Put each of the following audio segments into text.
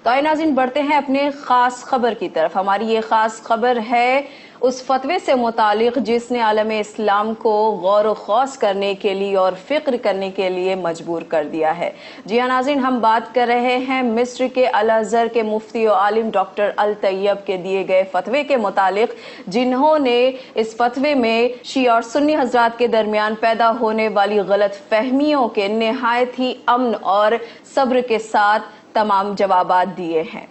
تو آئے ناظرین بڑھتے ہیں اپنے خاص خبر کی طرف۔ ہماری یہ خاص خبر ہے اس فتوے سے متعلق جس نے عالم اسلام کو غور و خوض کرنے کے لیے اور فکر کرنے کے لیے مجبور کر دیا ہے۔ جی ہاں ناظرین، ہم بات کر رہے ہیں مصر کے الازہر کے مفتی و عالم ڈاکٹر الطیب کے دیے گئے فتوے کے متعلق، جنہوں نے اس فتوے میں شیعہ اور سنی حضرات کے درمیان پیدا ہونے والی غلط فہمیوں کے نہایت ہی امن اور صبر کے ساتھ تمام جوابات دیے ہیں۔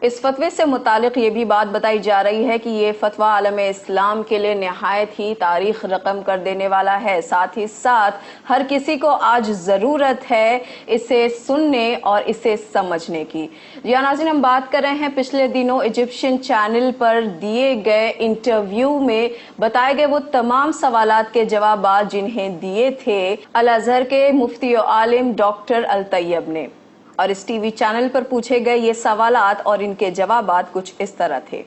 اس فتوے سے متعلق یہ بھی بات بتائی جا رہی ہے کہ یہ فتویٰ عالم اسلام کے لیے نہایت ہی تاریخ رقم کر دینے والا ہے۔ ساتھ ہی ساتھ ہر کسی کو آج ضرورت ہے اسے سننے اور اسے سمجھنے کی۔ جی ناظرین، ہم بات کر رہے ہیں پچھلے دنوں ایجپشن چینل پر دیے گئے انٹرویو میں بتائے گئے وہ تمام سوالات کے جوابات جنہیں دیے تھے الازہر کے مفتی و عالم ڈاکٹر الطیب نے، اور اس ٹی وی چینل پر پوچھے گئے یہ سوالات اور ان کے جوابات کچھ اس طرح تھے۔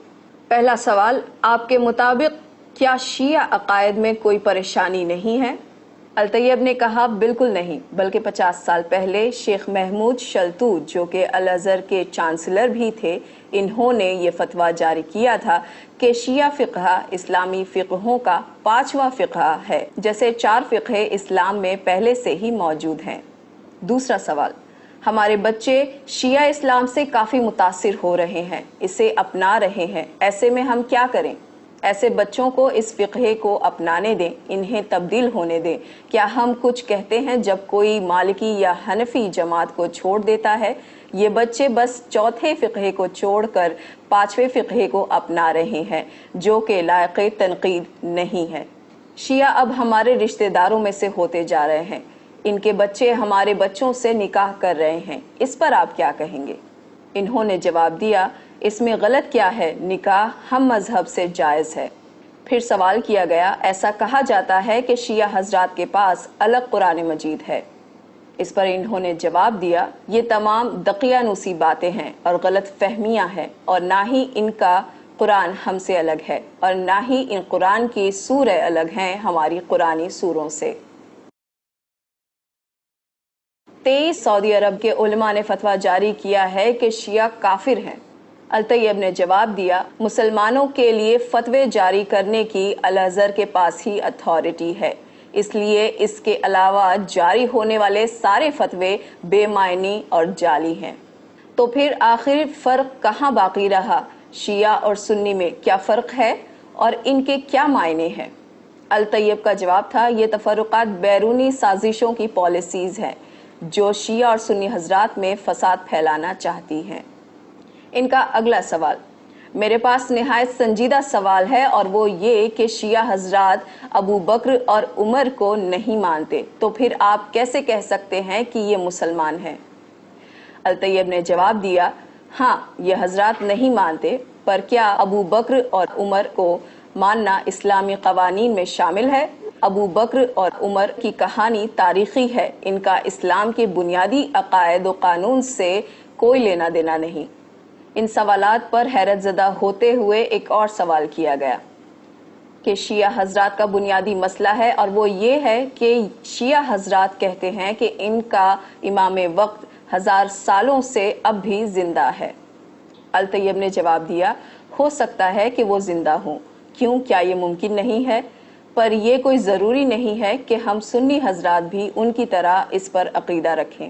پہلا سوال، آپ کے مطابق کیا شیعہ عقائد میں کوئی پریشانی نہیں ہے؟ الطیب نے کہا بالکل نہیں، بلکہ 50 سال پہلے شیخ محمود شلتوت جو کہ الازہر کے چانسلر بھی تھے، انہوں نے یہ فتویٰ جاری کیا تھا کہ شیعہ فقہ اسلامی فقہوں کا 5واں فقہ ہے، جیسے 4 فقہ اسلام میں پہلے سے ہی موجود ہیں۔ دوسرا سوال، ہمارے بچے شیعہ اسلام سے کافی متاثر ہو رہے ہیں، اسے اپنا رہے ہیں، ایسے میں ہم کیا کریں؟ ایسے بچوں کو اس فقہ کو اپنانے دیں، انہیں تبدیل ہونے دیں۔ کیا ہم کچھ کہتے ہیں جب کوئی مالکی یا حنفی جماعت کو چھوڑ دیتا ہے؟ یہ بچے بس 4تھے فقہ کو چھوڑ کر 5ویں فقہ کو اپنا رہے ہیں، جو کہ لائق تنقید نہیں ہے۔ شیعہ اب ہمارے رشتہ داروں میں سے ہوتے جا رہے ہیں، ان کے بچے ہمارے بچوں سے نکاح کر رہے ہیں، اس پر آپ کیا کہیں گے؟ انہوں نے جواب دیا، اس میں غلط کیا ہے، نکاح ہم مذہب سے جائز ہے۔ پھر سوال کیا گیا، ایسا کہا جاتا ہے کہ شیعہ حضرات کے پاس الگ قرآن مجید ہے۔ اس پر انہوں نے جواب دیا، یہ تمام دقیانوسی باتیں ہیں اور غلط فہمیاں ہیں، اور نہ ہی ان کا قرآن ہم سے الگ ہے، اور نہ ہی ان قرآن کی سورہ الگ ہیں ہماری قرآنی سوروں سے۔ 23 سعودی عرب کے علماء نے فتویٰ جاری کیا ہے کہ شیعہ کافر ہیں۔ الطیب نے جواب دیا، مسلمانوں کے لیے فتوے جاری کرنے کی الازہر کے پاس ہی اتھارٹی ہے، اس لیے اس کے علاوہ جاری ہونے والے سارے فتوے بے معنی اور جعلی ہیں۔ تو پھر آخر فرق کہاں باقی رہا؟ شیعہ اور سنی میں کیا فرق ہے اور ان کے کیا معنی ہیں؟ الطیب کا جواب تھا، یہ تفرقات بیرونی سازشوں کی پالیسیز ہیں جو شیعہ اور سنی حضرات میں فساد پھیلانا چاہتی ہیں۔ ان کا اگلا سوال، میرے پاس نہایت سنجیدہ سوال ہے، اور وہ یہ کہ شیعہ حضرات ابو بکر اور عمر کو نہیں مانتے، تو پھر آپ کیسے کہہ سکتے ہیں کہ یہ مسلمان ہیں؟ الطیب نے جواب دیا، ہاں یہ حضرات نہیں مانتے، پر کیا ابو بکر اور عمر کو ماننا اسلامی قوانین میں شامل ہے؟ ابو بکر اور عمر کی کہانی تاریخی ہے، ان کا اسلام کے بنیادی عقائد و قانون سے کوئی لینا دینا نہیں۔ ان سوالات پر حیرت زدہ ہوتے ہوئے ایک اور سوال کیا گیا کہ شیعہ حضرات کا بنیادی مسئلہ ہے، اور وہ یہ ہے کہ شیعہ حضرات کہتے ہیں کہ ان کا امام وقت 1000 سالوں سے اب بھی زندہ ہے۔ الطیب نے جواب دیا، ہو سکتا ہے کہ وہ زندہ ہوں، کیوں، کیا یہ ممکن نہیں ہے؟ پر یہ کوئی ضروری نہیں ہے کہ ہم سنی حضرات بھی ان کی طرح اس پر عقیدہ رکھیں۔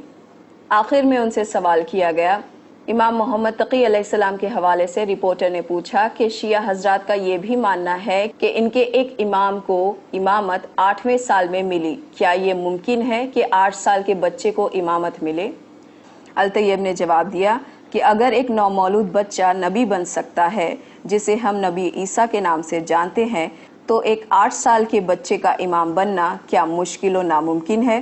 آخر میں ان سے سوال کیا گیا۔ امام محمد تقی علیہ السلام کے حوالے سے رپورٹر نے پوچھا کہ شیعہ حضرات کا یہ بھی ماننا ہے کہ ان کے ایک امام کو امامت 8ویں سال میں ملی، کیا یہ ممکن ہے کہ 8 سال کے بچے کو امامت ملے؟ الطیب نے جواب دیا کہ اگر ایک نومولود بچہ نبی بن سکتا ہے جسے ہم نبی عیسیٰ کے نام سے جانتے ہیں، تو ایک 8 سال کے بچے کا امام بننا کیا مشکل و ناممکن ہے؟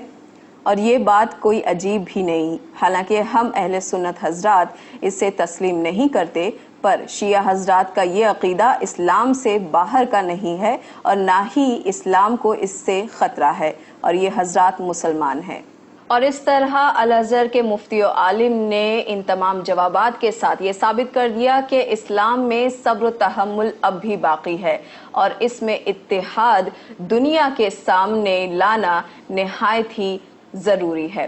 اور یہ بات کوئی عجیب بھی نہیں، حالانکہ ہم اہل سنت حضرات اسے تسلیم نہیں کرتے، پر شیعہ حضرات کا یہ عقیدہ اسلام سے باہر کا نہیں ہے، اور نہ ہی اسلام کو اس سے خطرہ ہے، اور یہ حضرات مسلمان ہیں۔ اور اس طرح الازہر کے مفتی و عالم نے ان تمام جوابات کے ساتھ یہ ثابت کر دیا کہ اسلام میں صبر و تحمل اب بھی باقی ہے، اور اس میں اتحاد دنیا کے سامنے لانا نہایت ہی ضروری ہے۔